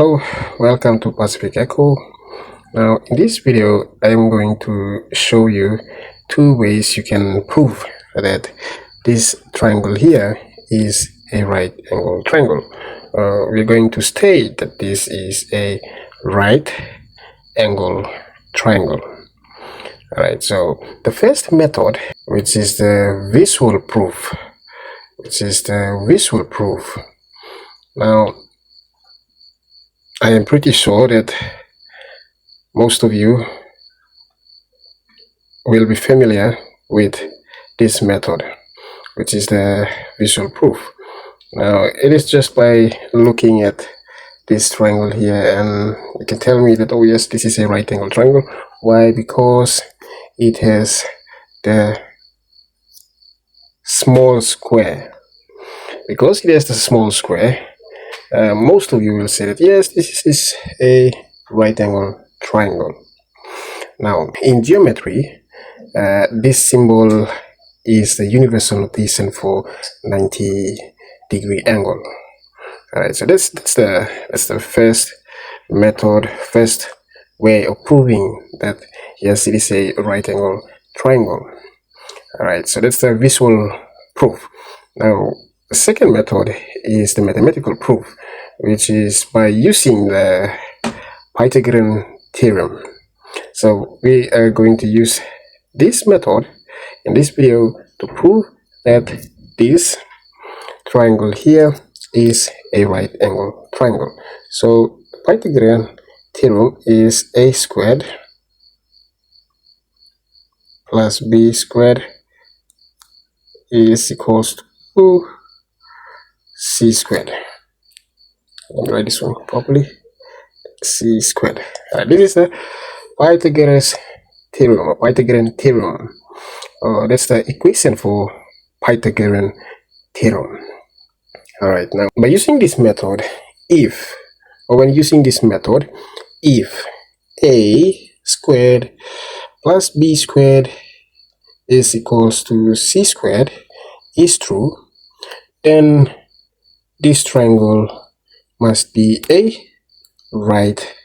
Hello, welcome to Pacific Echo. Now in this video I am going to show you two ways you can prove that this triangle here is a right angle triangle. We're going to state that this is a right angle triangle. Alright, so the first method, which is the visual proof, Now I am pretty sure that most of you will be familiar with this method, which is the visual proof. Now it is just by looking at this triangle here and you can tell me that, oh yes, this is a right angle triangle. Why? Because it has the small square. Because it has the small square, most of you will say that yes, this is a right angle triangle. Now in geometry, this symbol is the universal notation for 90-degree angle. Alright, so that's the first method, first way of proving that yes, it is a right angle triangle. Alright, so that's the visual proof. Now the second method is the mathematical proof, which is by using the Pythagorean theorem. So we are going to use this method in this video to prove that this triangle here is a right angle triangle. So Pythagorean theorem is a squared plus b squared is equals to c squared. Let me write this one properly. C squared. This is the Pythagoras theorem, or Pythagorean theorem. That's the equation for Pythagorean theorem. Alright, now by using this method, if a squared plus b squared is equals to c squared is true, then this triangle must be a right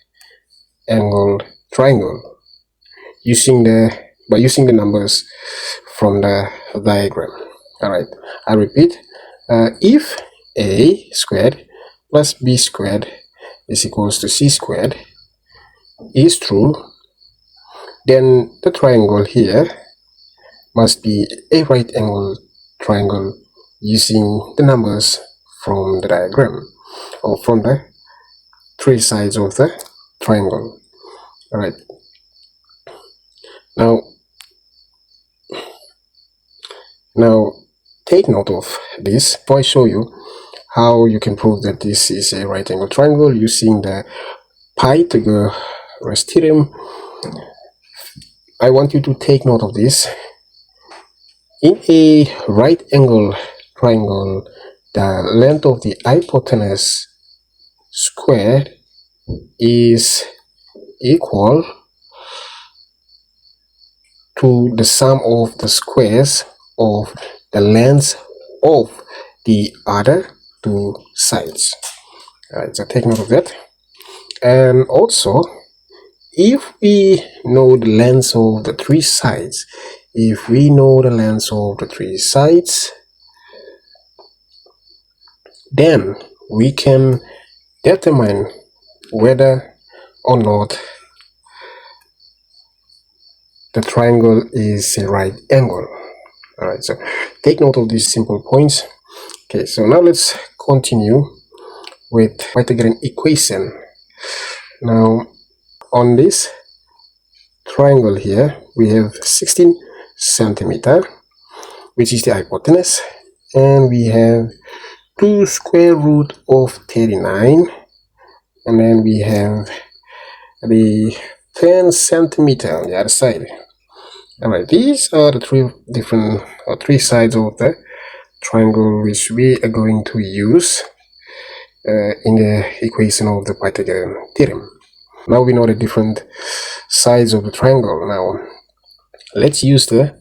angle triangle by using the numbers from the diagram. Alright, I repeat, if a squared plus b squared is equals to c squared is true, then the triangle here must be a right angle triangle using the numbers from the diagram, or from the three sides of the triangle. Alright, now take note of this before I show you how you can prove that this is a right angle triangle using the Pythagoras theorem. I want you to take note of this. In a right angle triangle, the length of the hypotenuse squared is equal to the sum of the squares of the lengths of the other two sides. Alright, so take note of that. And also, if we know the lengths of the three sides, then we can determine whether or not the triangle is a right angle. Alright, so take note of these simple points. Okay, so now let's continue with Pythagorean equation. Now on this triangle here we have 16 centimeter, which is the hypotenuse, and we have 2 square root of 39, and then we have the 10 centimeter on the other side. Alright, these are the three sides of the triangle which we are going to use in the equation of the Pythagorean theorem. Now we know the different sides of the triangle. Now let's use the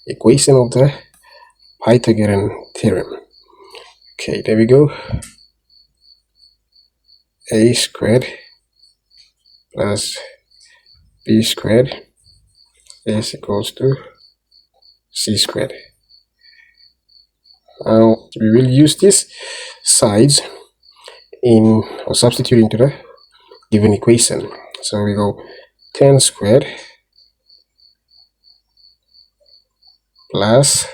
equation of the Pythagorean theorem. Okay, there we go. a squared plus b squared is equals to c squared. Now we will use these sides in or substitute into the given equation. So we go 10 squared plus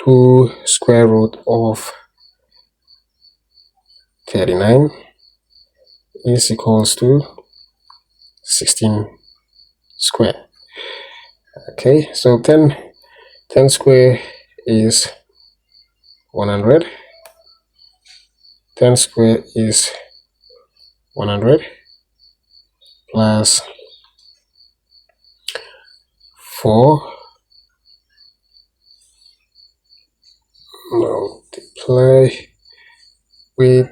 2 square root of 39 is equals to 16 square. Okay, so 10 square is 100. 10 square is 100 plus 4 multiply with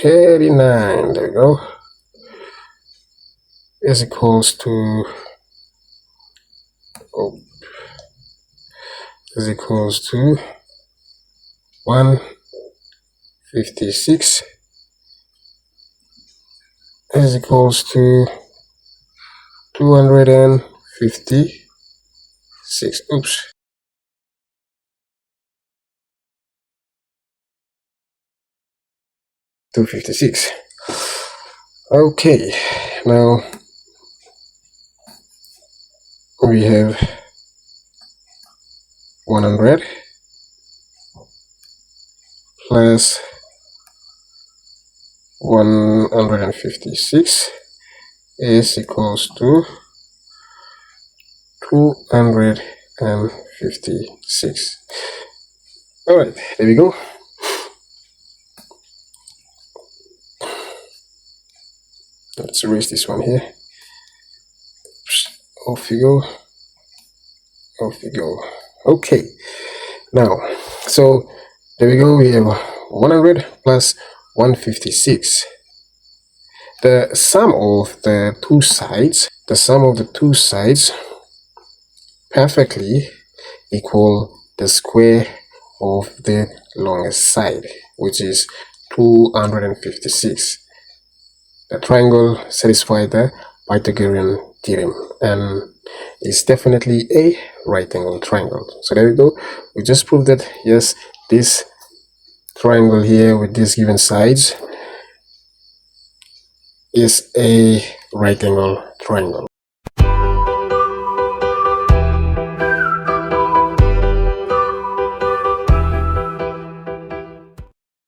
39, there we go, is equals to 156 is equals to 256. Oops. $256. Okay, now we have 100 plus 156 is equals to 256. Alright, there we go. Let's erase this one here. Off you go. Off you go. Okay, now, so there we go. We have 100 plus 156. The sum of the two sides perfectly equal the square of the longest side, which is 256. The triangle satisfies the Pythagorean theorem and is definitely a right angle triangle. So there we go. We just proved that yes, this triangle here with these given sides is a right angle triangle.